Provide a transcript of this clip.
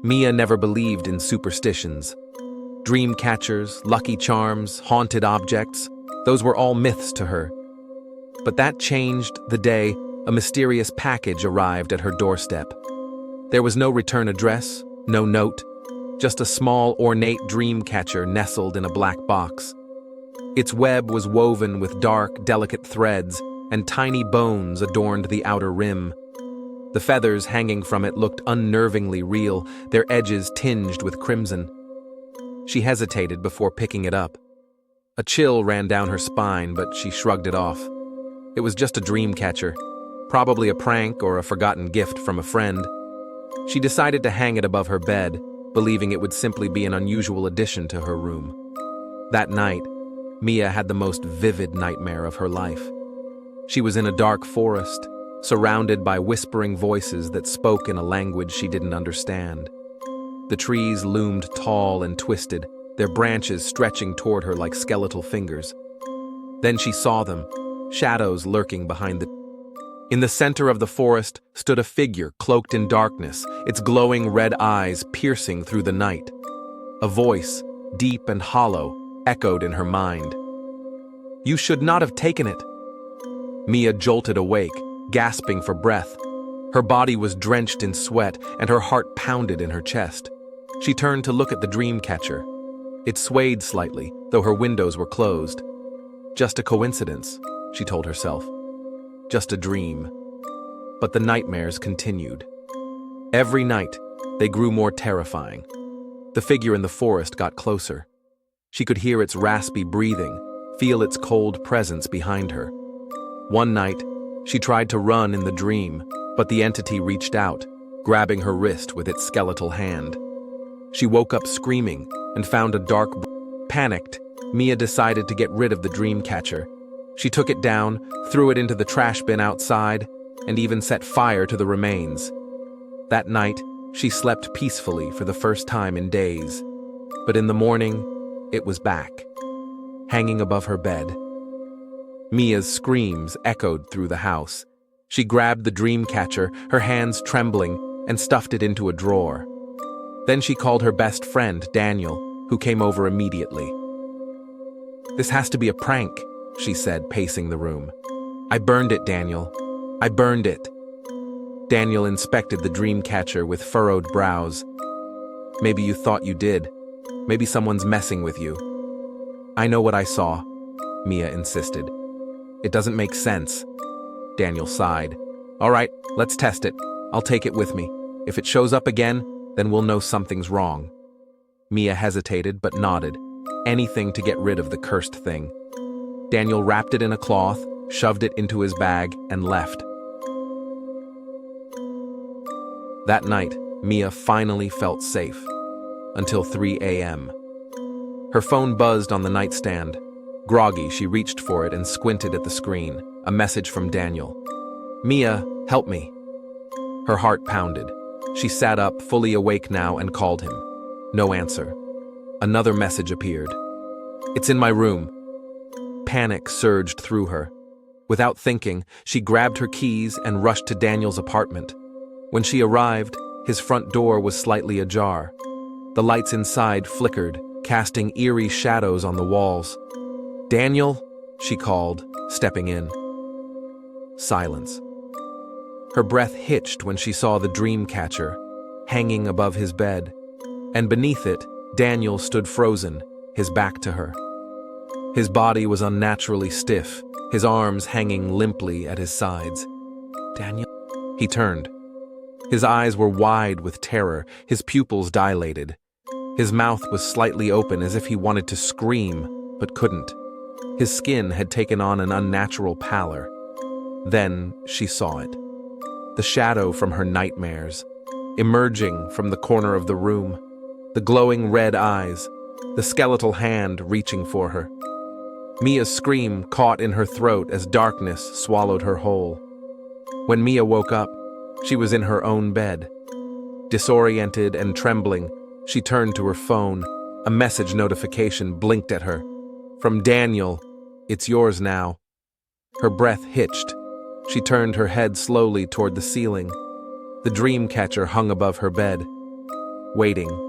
Mia never believed in superstitions. Dream catchers, lucky charms, haunted objects, those were all myths to her. But that changed the day a mysterious package arrived at her doorstep. There was no return address, no note, just a small, ornate dream catcher nestled in a black box. Its web was woven with dark, delicate threads, and tiny bones adorned the outer rim. The feathers hanging from it looked unnervingly real, their edges tinged with crimson. She hesitated before picking it up. A chill ran down her spine, but she shrugged it off. It was just a dream catcher, probably a prank or a forgotten gift from a friend. She decided to hang it above her bed, believing it would simply be an unusual addition to her room. That night, Mia had the most vivid nightmare of her life. She was in a dark forest, surrounded by whispering voices that spoke in a language she didn't understand. The trees loomed tall and twisted, their branches stretching toward her like skeletal fingers. Then she saw them, shadows lurking behind the... In the center of the forest stood a figure cloaked in darkness, its glowing red eyes piercing through the night. A voice, deep and hollow, echoed in her mind. "You should not have taken it." Mia jolted awake, gasping for breath. Her body was drenched in sweat, and her heart pounded in her chest. She turned to look at the dream catcher. It swayed slightly, though her windows were closed. Just a coincidence, she told herself. Just a dream. But the nightmares continued. Every night, they grew more terrifying. The figure in the forest got closer. She could hear its raspy breathing, feel its cold presence behind her. One night, she tried to run in the dream, but the entity reached out, grabbing her wrist with its skeletal hand. She woke up screaming and found a dark... Panicked, Mia decided to get rid of the dream catcher. She took it down, threw it into the trash bin outside, and even set fire to the remains. That night, she slept peacefully for the first time in days. But in the morning, it was back, hanging above her bed. Mia's screams echoed through the house. She grabbed the dream catcher, her hands trembling, and stuffed it into a drawer. Then she called her best friend, Daniel, who came over immediately. "This has to be a prank," she said, pacing the room. "I burned it, Daniel. I burned it." Daniel inspected the dream catcher with furrowed brows. "Maybe you thought you did. Maybe someone's messing with you." "I know what I saw," Mia insisted. "It doesn't make sense." Daniel sighed. "All right, let's test it. I'll take it with me. If it shows up again, then we'll know something's wrong." Mia hesitated but nodded. Anything to get rid of the cursed thing. Daniel wrapped it in a cloth, shoved it into his bag, and left. That night, Mia finally felt safe. Until 3 a.m. Her phone buzzed on the nightstand. Groggy, she reached for it and squinted at the screen. A message from Daniel. "Mia, help me." Her heart pounded. She sat up, fully awake now, and called him. No answer. Another message appeared. "It's in my room." Panic surged through her. Without thinking, she grabbed her keys and rushed to Daniel's apartment. When she arrived, his front door was slightly ajar. The lights inside flickered, casting eerie shadows on the walls. "Daniel?" she called, stepping in. Silence. Her breath hitched when she saw the dream catcher, hanging above his bed, and beneath it, Daniel stood frozen, his back to her. His body was unnaturally stiff, his arms hanging limply at his sides. "Daniel?" He turned. His eyes were wide with terror, his pupils dilated. His mouth was slightly open as if he wanted to scream, but couldn't. His skin had taken on an unnatural pallor. Then she saw it. The shadow from her nightmares, emerging from the corner of the room. The glowing red eyes, the skeletal hand reaching for her. Mia's scream caught in her throat as darkness swallowed her whole. When Mia woke up, she was in her own bed. Disoriented and trembling, she turned to her phone. A message notification blinked at her. From Daniel, "It's yours now." Her breath hitched. She turned her head slowly toward the ceiling. The dream catcher hung above her bed. waiting.